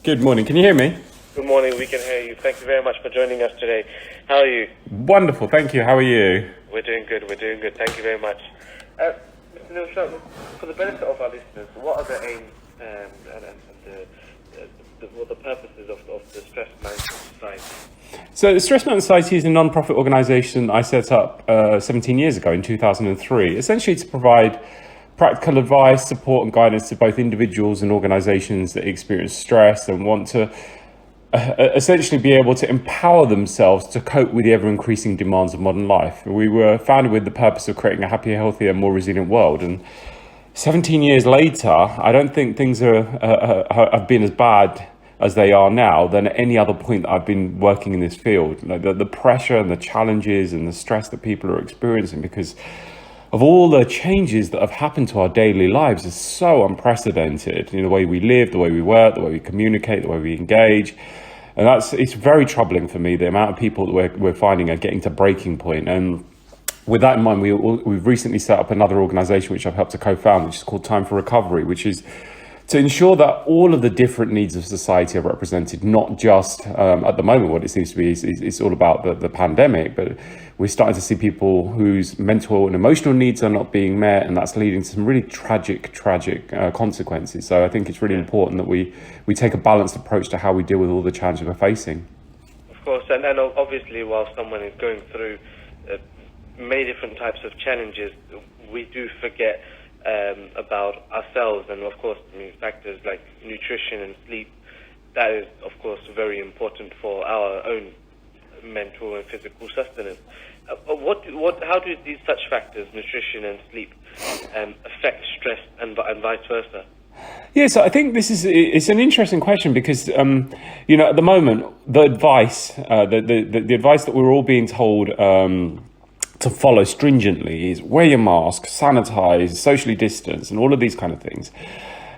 Good morning. Can you hear me? Good morning. We can hear you. Thank you very much for joining us today. How are you? Wonderful. Thank you. How are you? We're doing good. Thank you very much. Mr. Neil Shah, for the benefit of our listeners, what are the aims and the purposes of the Stress Management Society? So the Stress Management Society is a non-profit organisation I set up 17 years ago in 2003, essentially to provide practical advice, support and guidance to both individuals and organisations that experience stress and want to essentially be able to empower themselves to cope with the ever-increasing demands of modern life. We were founded with the purpose of creating a happier, healthier, more resilient world. And 17 years later, I don't think things have been as bad as they are now than at any other point that I've been working in this field. The pressure and the challenges and the stress that people are experiencing because of all the changes that have happened to our daily lives is so unprecedented. The way we live, the way we work, the way we communicate, the way we engage. And it's very troubling for me, the amount of people that we're finding are getting to breaking point. And with that in mind, we've recently set up another organisation which I've helped to co-found, which is called Time for Recovery, which is to ensure that all of the different needs of society are represented, not just at the moment what it seems to be is all about the pandemic, but we're starting to see people whose mental and emotional needs are not being met, and that's leading to some really tragic consequences. So I think it's really important that we take a balanced approach to how we deal with all the challenges we're facing. Of course, and obviously while someone is going through many different types of challenges, we do forget about ourselves, and of course factors like nutrition and sleep. That is of course very important for our own mental and physical sustenance. How do these such factors, nutrition and sleep, affect stress and vice versa? Yeah, so I think it's an interesting question because at the moment the advice the advice that we're all being told to follow stringently is wear your mask, sanitize, socially distance, and all of these kind of things.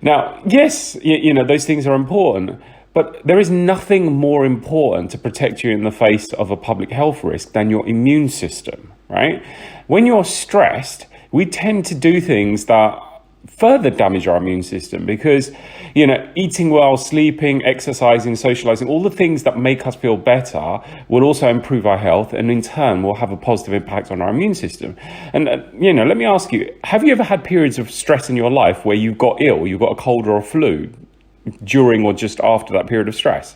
Now, yes, those things are important, but there is nothing more important to protect you in the face of a public health risk than your immune system, right? When you're stressed, we tend to do things that further damage our immune system because, eating well, sleeping, exercising, socializing, all the things that make us feel better will also improve our health and in turn will have a positive impact on our immune system. And, let me ask you, have you ever had periods of stress in your life where you got ill, you got a cold or a flu during or just after that period of stress?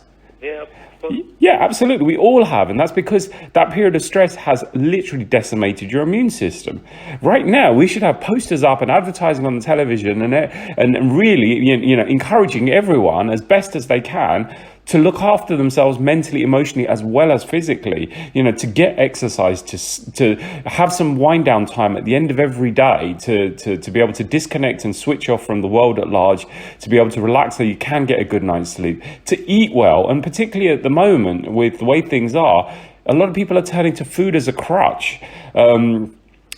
Yeah, absolutely. We all have. And that's because that period of stress has literally decimated your immune system. Right now, we should have posters up and advertising on the television and really, encouraging everyone as best as they can to look after themselves mentally, emotionally, as well as physically, to get exercise, to have some wind down time at the end of every day, to be able to disconnect and switch off from the world at large, to be able to relax so you can get a good night's sleep, to eat well. And particularly at the moment, with the way things are, a lot of people are turning to food as a crutch.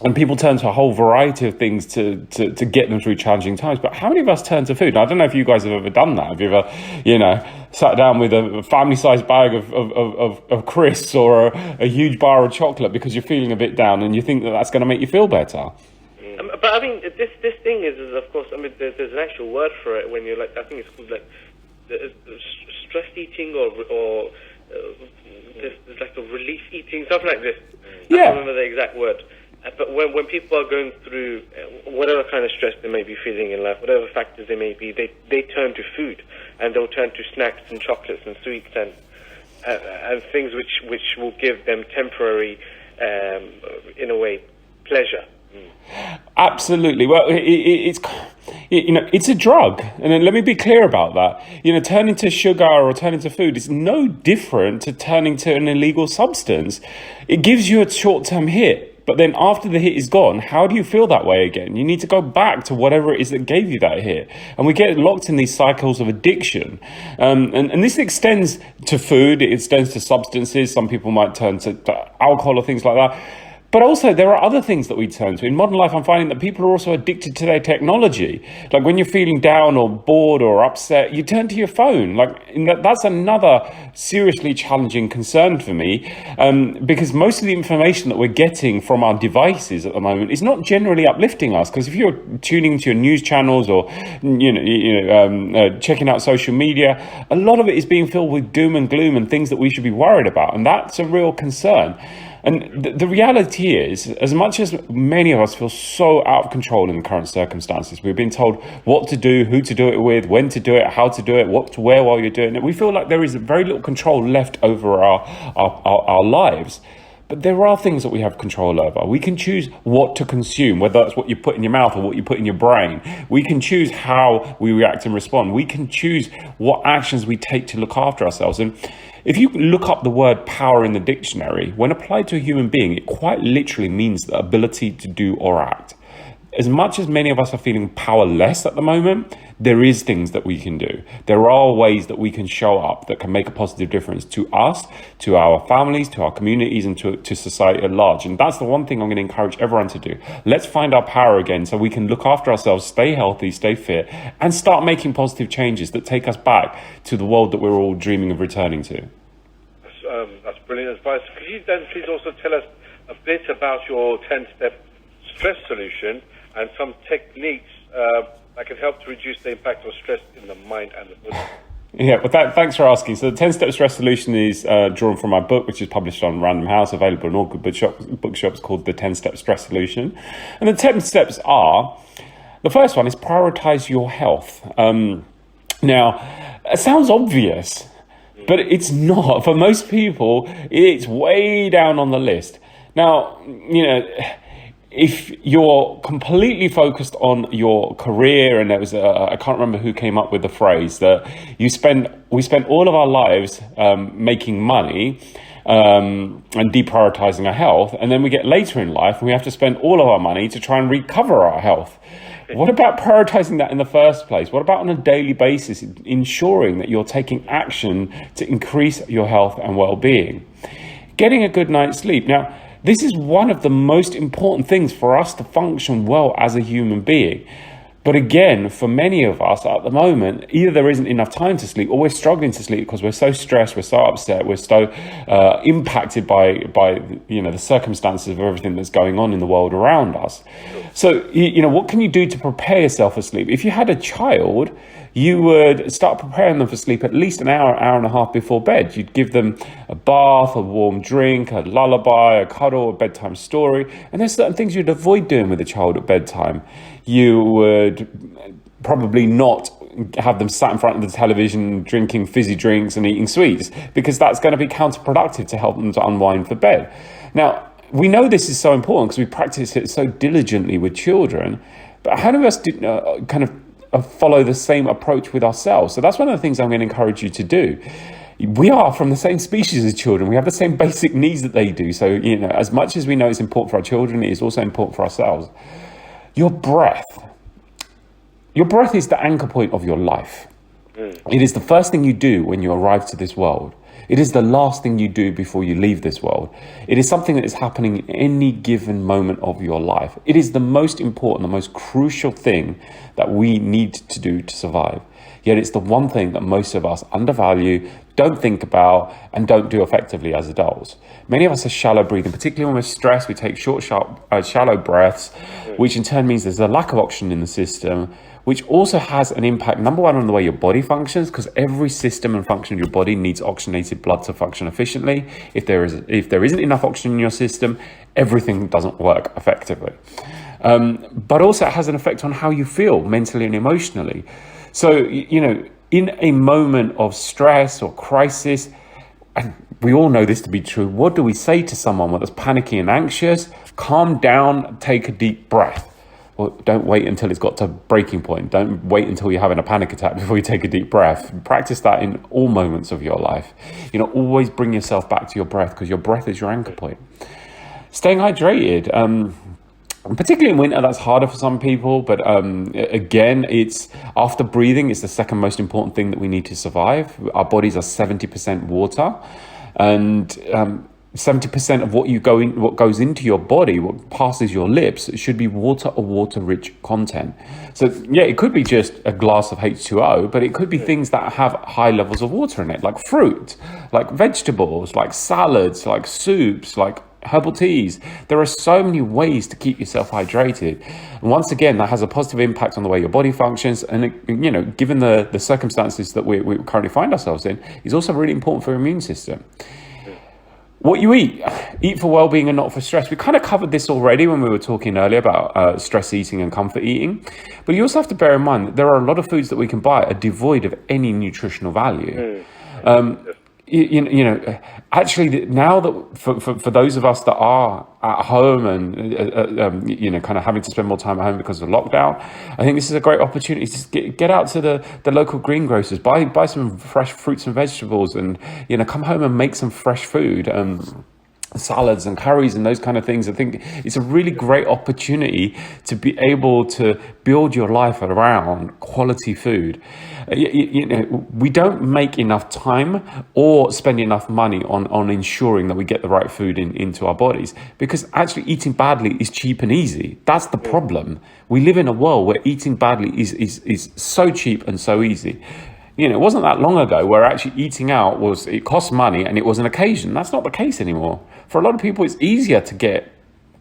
And people turn to a whole variety of things to get them through challenging times. But how many of us turn to food? I don't know if you guys have ever done that. Have you ever, sat down with a family-sized bag of crisps or a huge bar of chocolate because you're feeling a bit down and you think that that's going to make you feel better? But I mean, this thing is of course, there's an actual word for it when you're I think it's called stress eating or there's like a relief eating, something like this. I can't remember the exact word. But when people are going through whatever kind of stress they may be feeling in life, whatever factors they may be, they turn to food, and they'll turn to snacks and chocolates and sweets and things which will give them temporary, in a way, pleasure. Absolutely. Well, it's a drug, and then let me be clear about that. Turning to sugar or turning to food is no different to turning to an illegal substance. It gives you a short-term hit. But then after the hit is gone, how do you feel that way again? You need to go back to whatever it is that gave you that hit. And we get locked in these cycles of addiction. And this extends to food, it extends to substances. Some people might turn to alcohol or things like that. But also, there are other things that we turn to. In modern life, I'm finding that people are also addicted to their technology. Like when you're feeling down or bored or upset, you turn to your phone. That's another seriously challenging concern for me, because most of the information that we're getting from our devices at the moment is not generally uplifting us. Because if you're tuning to your news channels or checking out social media, a lot of it is being filled with doom and gloom and things that we should be worried about, and that's a real concern. And the reality is, as much as many of us feel so out of control in the current circumstances, we've been told what to do, who to do it with, when to do it, how to do it, what to wear while you're doing it. We feel like there is very little control left over our lives. But there are things that we have control over. We can choose what to consume, whether that's what you put in your mouth or what you put in your brain. We can choose how we react and respond. We can choose what actions we take to look after ourselves. And if you look up the word power in the dictionary, when applied to a human being, it quite literally means the ability to do or act. As much as many of us are feeling powerless at the moment, there is things that we can do. There are ways that we can show up that can make a positive difference to us, to our families, to our communities, and to society at large. And that's the one thing I'm going to encourage everyone to do. Let's find our power again so we can look after ourselves, stay healthy, stay fit, and start making positive changes that take us back to the world that we're all dreaming of returning to. That's brilliant advice. Could you then please also tell us a bit about your 10-step stress solution and some techniques that can help to reduce the impact of stress in the mind and the body? Yeah, well, thanks for asking. So the 10-step stress solution is drawn from my book, which is published on Random House, available in all good bookshops, called the 10-step stress solution. And the 10 steps are, the first one is prioritize your health. Now, it sounds obvious, but it's not. For most people, it's way down on the list. Now, if you're completely focused on your career, and there was I can't remember who came up with the phrase that we spend all of our lives making money and deprioritizing our health, and then we get later in life and we have to spend all of our money to try and recover our health. What about prioritizing that in the first place? What about on a daily basis ensuring that you're taking action to increase your health and well-being? Getting a good night's sleep. Now, this is one of the most important things for us to function well as a human being. But again, for many of us at the moment, either there isn't enough time to sleep or we're struggling to sleep because we're so stressed, we're so upset, we're so impacted by the circumstances of everything that's going on in the world around us. So, what can you do to prepare yourself for sleep? If you had a child, you would start preparing them for sleep at least an hour and a half before bed. You'd give them a bath, a warm drink, a lullaby, a cuddle, a bedtime story. And there's certain things you'd avoid doing with a child at bedtime. You would probably not have them sat in front of the television drinking fizzy drinks and eating sweets, because that's going to be counterproductive to help them to unwind for bed. Now, we know this is so important because we practice it so diligently with children, but how do we follow the same approach with ourselves? So that's one of the things I'm going to encourage you to do. We are from the same species as children. We have the same basic needs that they do. So, as much as we know it's important for our children, it is also important for ourselves. Your breath is the anchor point of your life. It is the first thing you do when you arrive to this world. It is the last thing you do before you leave this world. It is something that is happening in any given moment of your life. It is the most important, the most crucial thing that we need to do to survive. Yet it's the one thing that most of us undervalue, don't think about, and don't do effectively as adults. Many of us are shallow breathing, particularly when we're stressed. We take short, shallow breaths, which in turn means there's a lack of oxygen in the system, which also has an impact, number one, on the way your body functions, because every system and function of your body needs oxygenated blood to function efficiently. If there isn't enough oxygen in your system, everything doesn't work effectively. But also it has an effect on how you feel mentally and emotionally. So, in a moment of stress or crisis, and we all know this to be true, what do we say to someone that's panicking and anxious? Calm down, take a deep breath. Well, don't wait until it's got to breaking point. Don't wait until you're having a panic attack before you take a deep breath. Practice that in all moments of your life. Always bring yourself back to your breath, because your breath is your anchor point. Staying hydrated. Particularly in winter, that's harder for some people. But again, it's after breathing, it's the second most important thing that we need to survive. Our bodies are 70% water. And 70% of what goes into your body, what passes your lips, should be water or water-rich content. So yeah, it could be just a glass of H2O, but it could be things that have high levels of water in it, like fruit, like vegetables, like salads, like soups, like herbal teas. There are so many ways to keep yourself hydrated. And once again, that has a positive impact on the way your body functions. And, given the circumstances that we currently find ourselves in, is also really important for your immune system. What you eat for well-being and not for stress. We kind of covered this already when we were talking earlier about stress eating and comfort eating. But you also have to bear in mind that there are a lot of foods that we can buy are devoid of any nutritional value. Actually, now that for those of us that are at home and kind of having to spend more time at home because of lockdown, I think this is a great opportunity to get out to the local greengrocers, buy some fresh fruits and vegetables, and come home and make some fresh food. Salads and curries and those kind of things. I think it's a really great opportunity to be able to build your life around quality food. We don't make enough time or spend enough money on ensuring that we get the right food into our bodies, because actually eating badly is cheap and easy. That's the problem. We live in a world where eating badly is so cheap and so easy. It wasn't that long ago where actually eating out it cost money and it was an occasion. That's not the case anymore. For a lot of people, it's easier to get,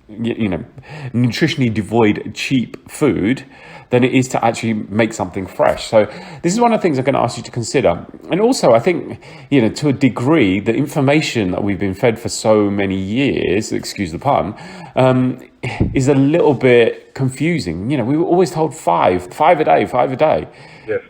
nutritionally devoid, cheap food than it is to actually make something fresh. So this is one of the things I'm going to ask you to consider. And also, I think, to a degree, the information that we've been fed for so many years, excuse the pun, is a little bit confusing. We were always told five a day. Yes.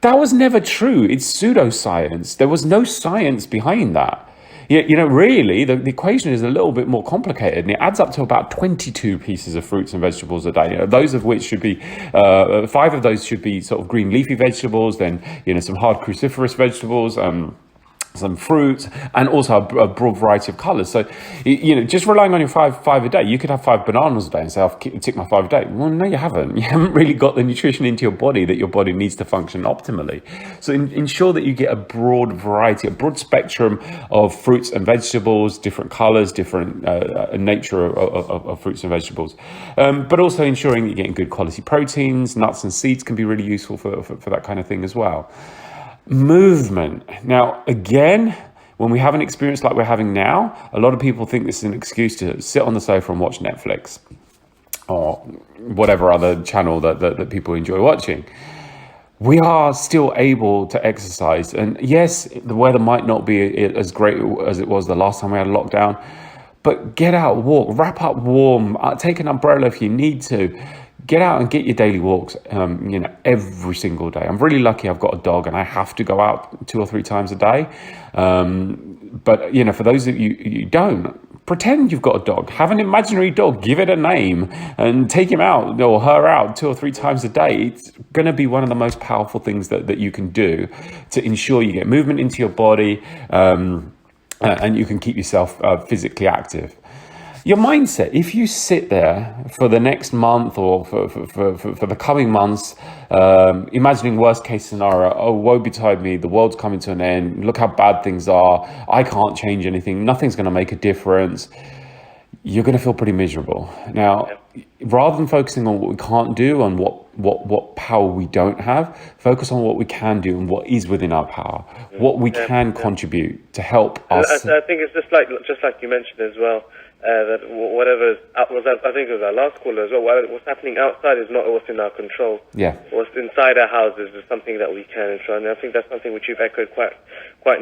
That was never true. It's pseudoscience. There was no science behind that. Really, the equation is a little bit more complicated, and it adds up to about 22 pieces of fruits and vegetables a day. Those of which should be, 5 of those should be sort of green leafy vegetables, then, some hard cruciferous vegetables, some fruit, and also a broad variety of colors. So, just relying on your five a day, you could have 5 bananas a day and say, I've ticked my 5 a day. Well, no, you haven't. You haven't really got the nutrition into your body that your body needs to function optimally. So ensure that you get a broad variety, a broad spectrum of fruits and vegetables, different colors, different nature of fruits and vegetables. But also ensuring that you're getting good quality proteins. Nuts and seeds can be really useful for that kind of thing as well. Movement. Now, again, when we have an experience like we're having now, a lot of people think this is an excuse to sit on the sofa and watch Netflix or whatever other channel that people enjoy watching. We are still able to exercise. And yes, the weather might not be as great as it was the last time we had a lockdown, but get out, walk, wrap up warm, take an umbrella if you need to. Get out and get your daily walks, every single day. I'm really lucky I've got a dog and I have to go out 2 or 3 times a day. But, for those of you don't, pretend you've got a dog. Have an imaginary dog, give it a name and take him out or her out 2 or 3 times a day. It's going to be one of the most powerful things that you can do to ensure you get movement into your body and you can keep yourself physically active. Your mindset, if you sit there for the next month or for the coming months, imagining worst case scenario, oh, woe betide me, the world's coming to an end, look how bad things are, I can't change anything, nothing's going to make a difference, you're going to feel pretty miserable. Now, rather than focusing on what we can't do and what power we don't have, focus on what we can do and what is within our power, what we can contribute to help us. I think it's just like you mentioned as well. That whatever I think it was our last caller as well. What's happening outside is not what's in our control. Yeah. What's inside our houses is something that we can control, and I think that's something which you've echoed quite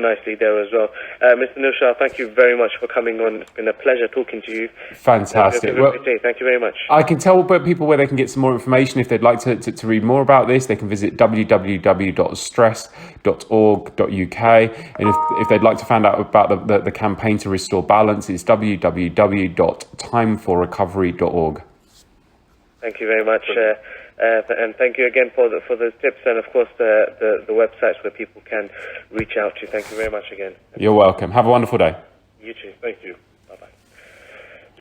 nicely there as well. Mr. Neil Shah, thank you very much for coming on. It's been a pleasure talking to you. Fantastic. Well, thank you very much. I can tell people where they can get some more information if they'd like to read more about this. They can visit www.stress.org.uk, and if they'd like to find out about the campaign to restore balance, it's www.timeforrecovery.org. Thank you very much, and thank you again for the tips and of course the websites where people can reach out to. Thank you very much again. You're welcome. Have a wonderful day. You too. Thank you. Bye bye.